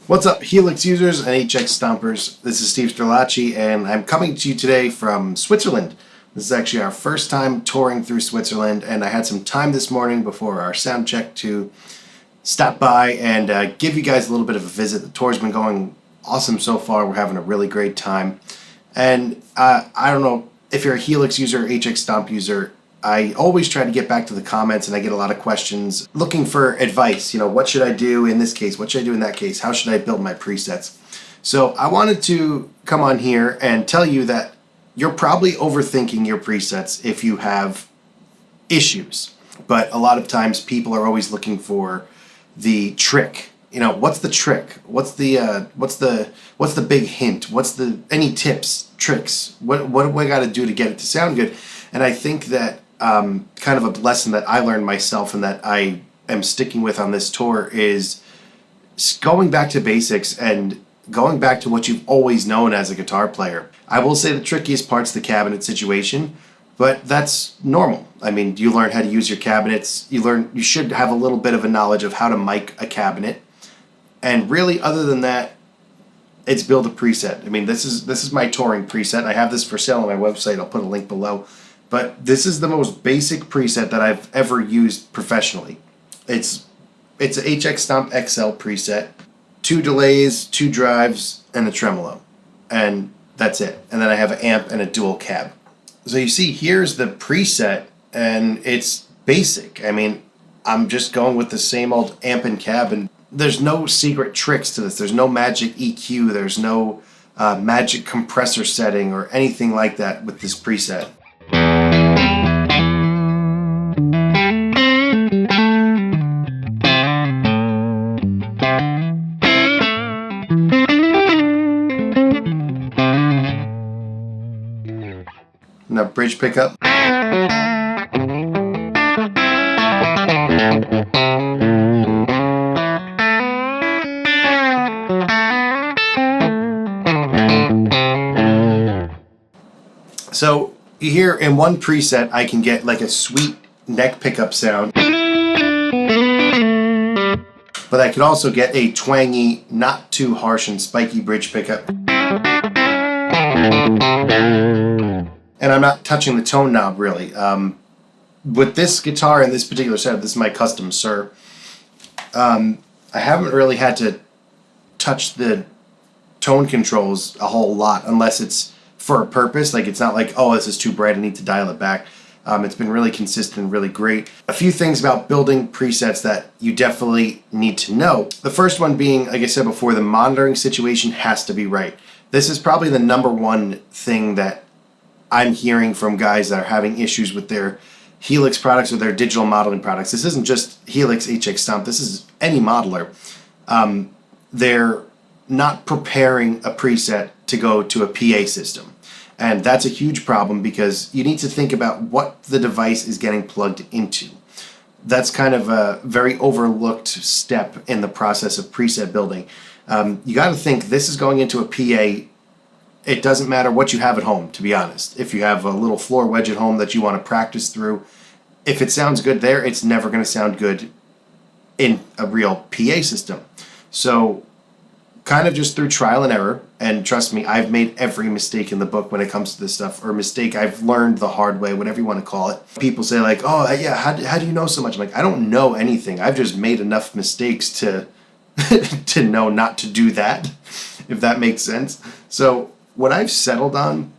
What's up, Helix users and HX Stompers? This is Steve Strelacci, and I'm coming to you today from Switzerland. This is actually our first time touring through Switzerland, and I had some time this morning before our sound check to stop by and give you guys a little bit of a visit. The tour's been going awesome so far. We're having a really great time. And I don't know if you're a Helix user or HX Stomp user, I always try to get back to the comments, and I get a lot of questions looking for advice. You know, what should I do in this case? What should I do in that case? How should I build my presets? So I wanted to come on here and tell you that you're probably overthinking your presets if you have issues. But a lot of times people are always looking for the trick. You know, what's the trick? What's the big hint? Any tips, tricks? What do I got to do to get it to sound good? And I think that kind of a lesson that I learned myself and that I am sticking with on this tour is going back to basics and going back to what you've always known as a guitar player. I will say the trickiest part's the cabinet situation, but that's normal. I mean, you learn how to use your cabinets. You should have a little bit of a knowledge of how to mic a cabinet. And really, other than that, it's build a preset. I mean, this is my touring preset. I have this for sale on my website. I'll put a link below. But this is the most basic preset that I've ever used professionally. It's a HX Stomp XL preset, 2 delays, 2 drives, and a tremolo. And that's it. And then I have an amp and a dual cab. So you see, here's the preset, and it's basic. I mean, I'm just going with the same old amp and cab, and there's no secret tricks to this. There's no magic EQ. There's no magic compressor setting or anything like that with this preset. Now bridge pickup. So you hear in one preset I can get like a sweet neck pickup sound, but I could also get a twangy, not too harsh and spiky bridge pickup. And I'm not touching the tone knob really. With this guitar and this particular setup, this is my custom Sir, I haven't really had to touch the tone controls a whole lot unless it's for a purpose. Like, it's not like, oh, this is too bright, I need to dial it back. It's been really consistent, really great. A few things about building presets that you definitely need to know. The first one being, like I said before, the monitoring situation has to be right. This is probably the number one thing that I'm hearing from guys that are having issues with their Helix products or their digital modeling products. This isn't just Helix, HX Stomp, this is any modeler. They're not preparing a preset to go to a PA system. And that's a huge problem because you need to think about what the device is getting plugged into. That's kind of a very overlooked step in the process of preset building. You got to think this is going into a PA. It doesn't matter what you have at home, to be honest. If you have a little floor wedge at home that you want to practice through, if it sounds good there, it's never going to sound good in a real PA system. So kind of just through trial and error, and trust me, I've made every mistake in the book when it comes to this stuff, or mistake I've learned the hard way, whatever you want to call it. People say like, oh yeah, how do you know so much? I'm like, I don't know anything. I've just made enough mistakes to to know not to do that, if that makes sense. So what I've settled on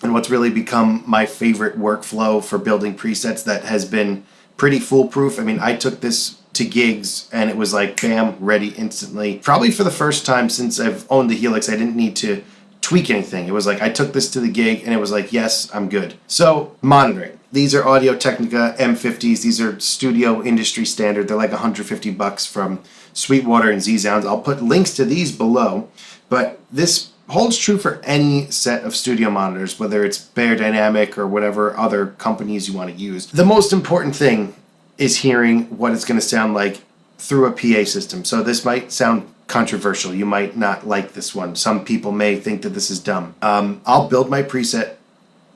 and what's really become my favorite workflow for building presets that has been pretty foolproof. I mean, I took this to gigs and it was like, bam, ready instantly. Probably for the first time since I've owned the Helix, I didn't need to tweak anything. It was like, I took this to the gig and it was like, yes, I'm good. So monitoring. These are Audio-Technica M50s. These are studio industry standard. They're like $150 from Sweetwater and Z-Sounds. I'll put links to these below, but this holds true for any set of studio monitors, whether it's Beyerdynamic or whatever other companies you want to use. The most important thing is hearing what it's going to sound like through a PA system. So this might sound controversial. You might not like this one. Some people may think that this is dumb. I'll build my preset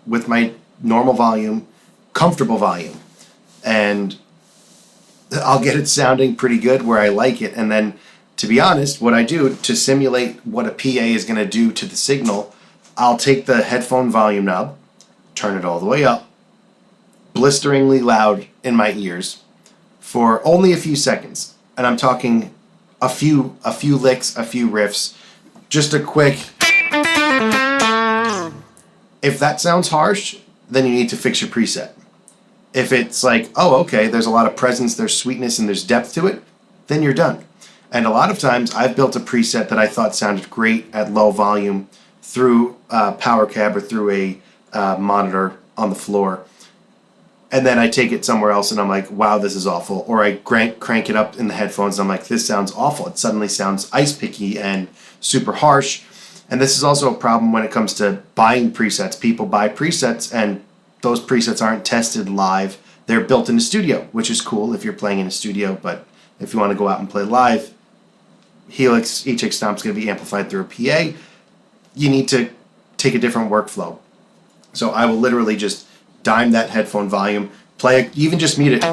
with my normal volume, comfortable volume, and I'll get it sounding pretty good where I like it, and then to be honest, what I do to simulate what a PA is going to do to the signal, I'll take the headphone volume knob, turn it all the way up, blisteringly loud in my ears for only a few seconds. And I'm talking a few licks, a few riffs, just a quick. If that sounds harsh, then you need to fix your preset. If it's like, oh, okay, there's a lot of presence, there's sweetness, and there's depth to it, then you're done. And a lot of times I've built a preset that I thought sounded great at low volume through power cab or through a monitor on the floor. And then I take it somewhere else and I'm like, wow, this is awful. Or I crank it up in the headphones and I'm like, this sounds awful. It suddenly sounds ice picky and super harsh. And this is also a problem when it comes to buying presets. People buy presets and those presets aren't tested live. They're built in a studio, which is cool if you're playing in a studio. But if you want to go out and play live, Helix HX Stomp is going to be amplified through a PA. You need to take a different workflow. So I will literally just dime that headphone volume, play it, even just mute it.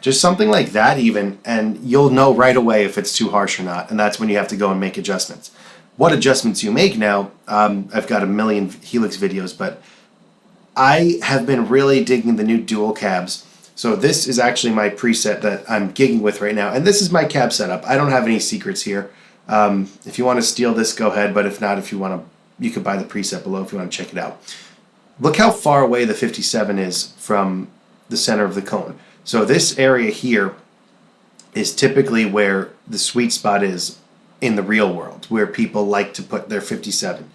Just something like that even, and you'll know right away if it's too harsh or not, and that's when you have to go and make adjustments. What adjustments you make now, I've got a million Helix videos, but I have been really digging the new dual cabs. So this is actually my preset that I'm gigging with right now, and this is my cab setup. I don't have any secrets here. If you want to steal this, go ahead, but if not, if you want to, you could buy the preset below if you want to check it out. Look how far away the 57 is from the center of the cone. So this area here is typically where the sweet spot is in the real world, where people like to put their 57.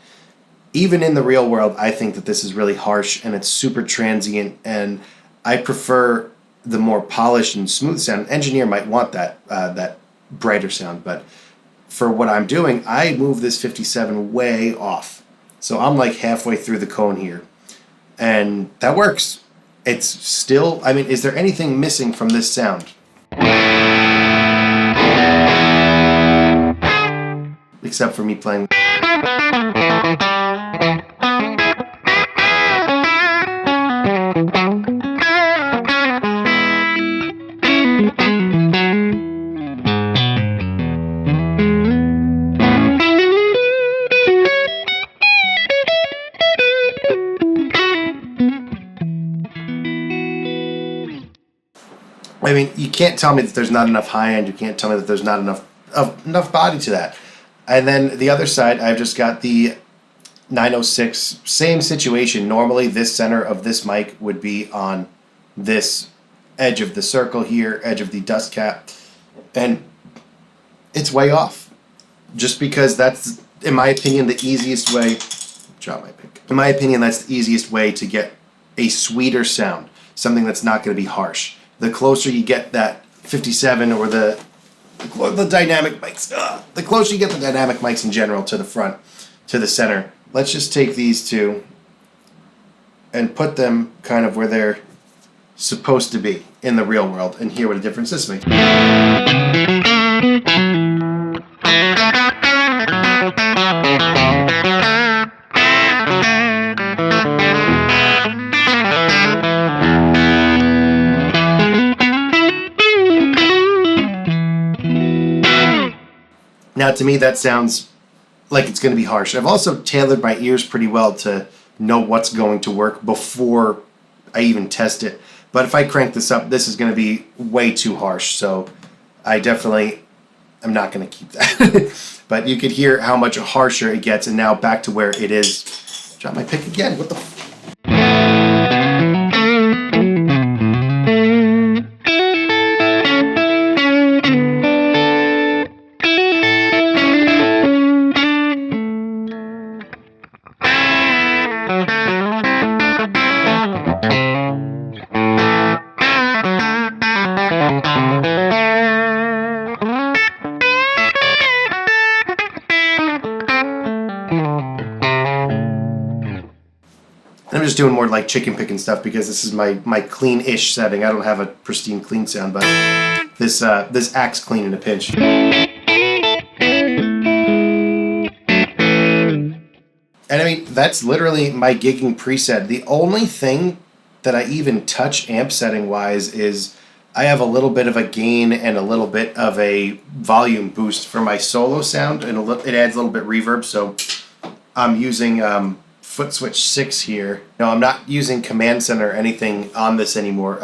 Even in the real world, I think that this is really harsh and it's super transient, and I prefer the more polished and smooth sound. An engineer might want that, that brighter sound, but for what I'm doing, I move this 57 way off. So I'm like halfway through the cone here. And that works. It's still, I mean, is there anything missing from this sound? Except for me playing. I mean, you can't tell me that there's not enough high end. You can't tell me that there's not enough body to that. And then the other side, I've just got the 906, same situation. Normally, this center of this mic would be on this edge of the circle here, edge of the dust cap, and it's way off. Just because that's, in my opinion, the easiest way. Drop my pick. In my opinion, that's the easiest way to get a sweeter sound, something that's not going to be harsh. The closer you get that 57 or the dynamic mics, the closer you get the dynamic mics in general to the front, to the center. Let's just take these two and put them kind of where they're supposed to be in the real world and hear what a difference this makes. Now, to me, that sounds like it's going to be harsh. I've also tailored my ears pretty well to know what's going to work before I even test it. But if I crank this up, this is going to be way too harsh. So I definitely am not going to keep that. But you could hear how much harsher it gets. And now back to where it is. Drop my pick again. What the f? I'm just doing more like chicken picking stuff because this is my clean-ish setting. I don't have a pristine clean sound, but this acts clean in a pinch. And I mean, that's literally my gigging preset. The only thing that I even touch amp setting wise is I have a little bit of a gain and a little bit of a volume boost for my solo sound, and it adds a little bit reverb. So I'm using foot switch 6 here. No, I'm not using command center or anything on this anymore.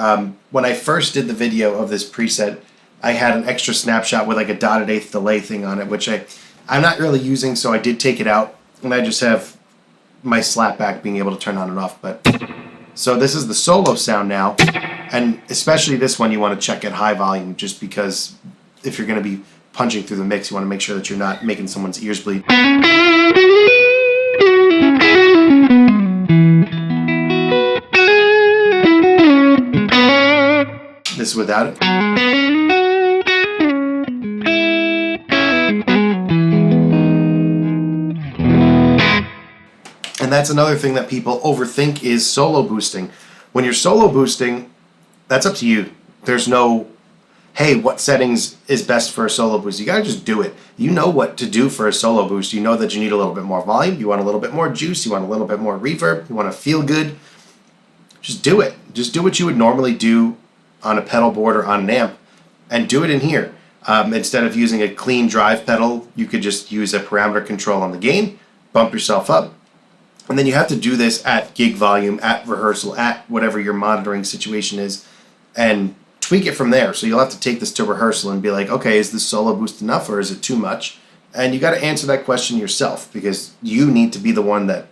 When I first did the video of this preset, I had an extra snapshot with like a dotted eighth delay thing on it, which I'm not really using, so I did take it out, and I just have my slapback being able to turn on and off. But so this is the solo sound now, and especially this one you want to check at high volume, just because if you're going to be punching through the mix, you want to make sure that you're not making someone's ears bleed. This is without it. And that's another thing that people overthink is solo boosting. When you're solo boosting, that's up to you. There's no, hey, what settings is best for a solo boost? You gotta just do it. You know what to do for a solo boost. You know that you need a little bit more volume, you want a little bit more juice, you want a little bit more reverb, you want to feel good. Just do it. Just do what you would normally do on a pedal board or on an amp, and do it in here. Instead of using a clean drive pedal, you could just use a parameter control on the gain, bump yourself up. And then you have to do this at gig volume, at rehearsal, at whatever your monitoring situation is, and tweak it from there. So you'll have to take this to rehearsal and be like, okay, is this solo boost enough or is it too much? And you got to answer that question yourself, because you need to be the one that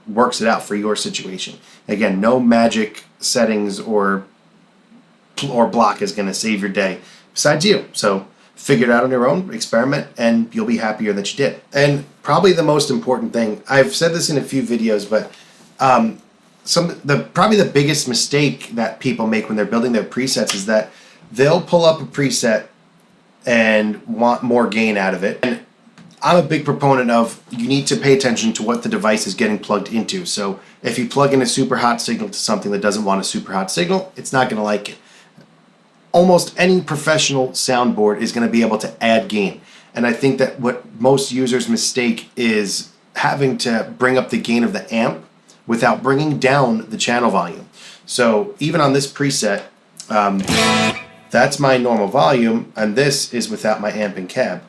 works it out for your situation. Again, no magic settings or block is going to save your day besides you. So figure it out on your own, experiment, and you'll be happier that you did. And probably the most important thing, I've said this in a few videos, but probably the biggest mistake that people make when they're building their presets is that they'll pull up a preset and want more gain out of it. And I'm a big proponent of, you need to pay attention to what the device is getting plugged into. So if you plug in a super hot signal to something that doesn't want a super hot signal, it's not going to like it. Almost any professional soundboard is going to be able to add gain. And I think that what most users mistake is having to bring up the gain of the amp without bringing down the channel volume. So even on this preset, that's my normal volume, and this is without my amp and cab.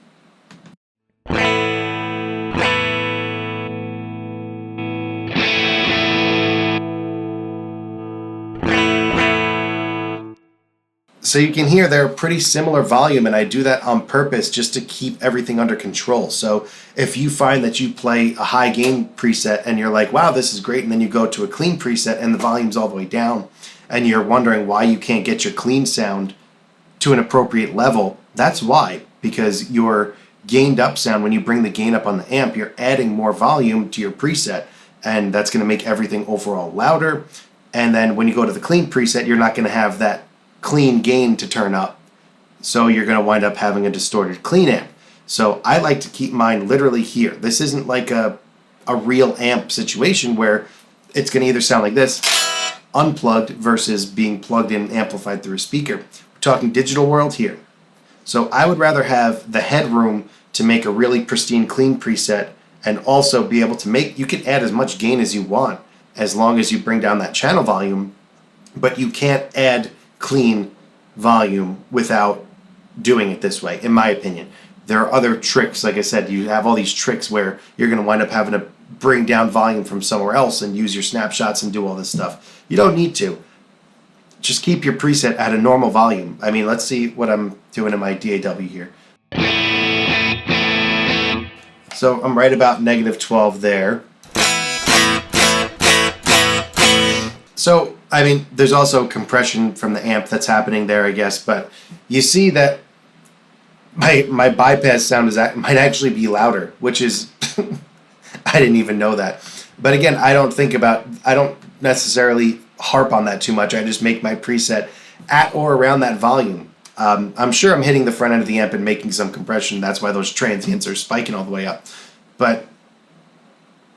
So you can hear they're a pretty similar volume, and I do that on purpose just to keep everything under control. So if you find that you play a high gain preset and you're like, wow, this is great, and then you go to a clean preset and the volume's all the way down, and you're wondering why you can't get your clean sound to an appropriate level, that's why. Because your gained up sound, when you bring the gain up on the amp, you're adding more volume to your preset, and that's going to make everything overall louder. And then when you go to the clean preset, you're not going to have that clean gain to turn up, so you're going to wind up having a distorted clean amp. So I like to keep mine literally here. This isn't like a real amp situation where it's going to either sound like this, unplugged, versus being plugged in and amplified through a speaker. We're talking digital world here. So I would rather have the headroom to make a really pristine clean preset, and also be able to make, you can add as much gain as you want as long as you bring down that channel volume, but you can't add clean volume without doing it this way, in my opinion. There are other tricks. Like I said, you have all these tricks where you're going to wind up having to bring down volume from somewhere else and use your snapshots and do all this stuff. You don't need to. Just keep your preset at a normal volume. I mean, let's see what I'm doing in my DAW here. So I'm right about -12 there. So, I mean, there's also compression from the amp that's happening there, I guess, but you see that my bypass sound might actually be louder, which is, I didn't even know that. But again, I don't necessarily harp on that too much. I just make my preset at or around that volume. I'm sure I'm hitting the front end of the amp and making some compression. That's why those transients are spiking all the way up. But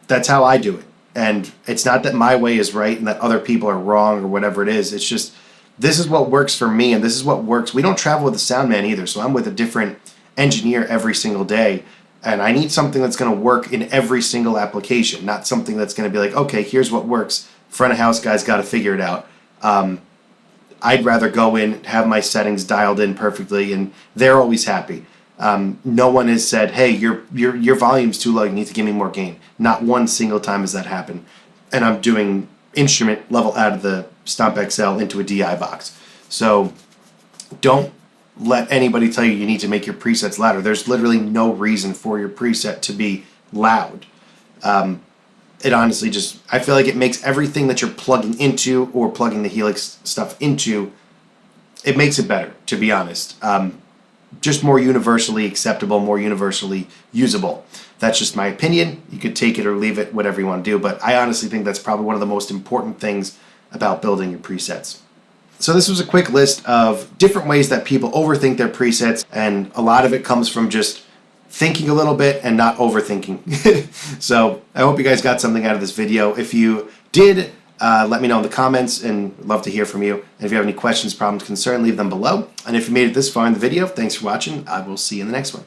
that's how I do it. And it's not that my way is right and that other people are wrong or whatever it is. It's just, this is what works for me, and this is what works. We don't travel with a sound man either, so I'm with a different engineer every single day. And I need something that's going to work in every single application, not something that's going to be like, okay, here's what works. Front of house guys got to figure it out. I'd rather go in, have my settings dialed in perfectly, and they're always happy. No one has said, hey, your volume's too low, you need to give me more gain. Not one single time has that happened. And I'm doing instrument level out of the Stomp XL into a DI box. So don't let anybody tell you need to make your presets louder. There's literally no reason for your preset to be loud. It honestly just, I feel like it makes everything that you're plugging into or plugging the Helix stuff into, it makes it better, to be honest. Just more universally acceptable, more universally usable. That's just my opinion. You could take it or leave it, whatever you want to do, but I honestly think that's probably one of the most important things about building your presets. So this was a quick list of different ways that people overthink their presets, and a lot of it comes from just thinking a little bit and not overthinking. So I hope you guys got something out of this video. If you did, let me know in the comments, and love to hear from you. And if you have any questions, problems, concerns, leave them below. And if you made it this far in the video, thanks for watching. I will see you in the next one.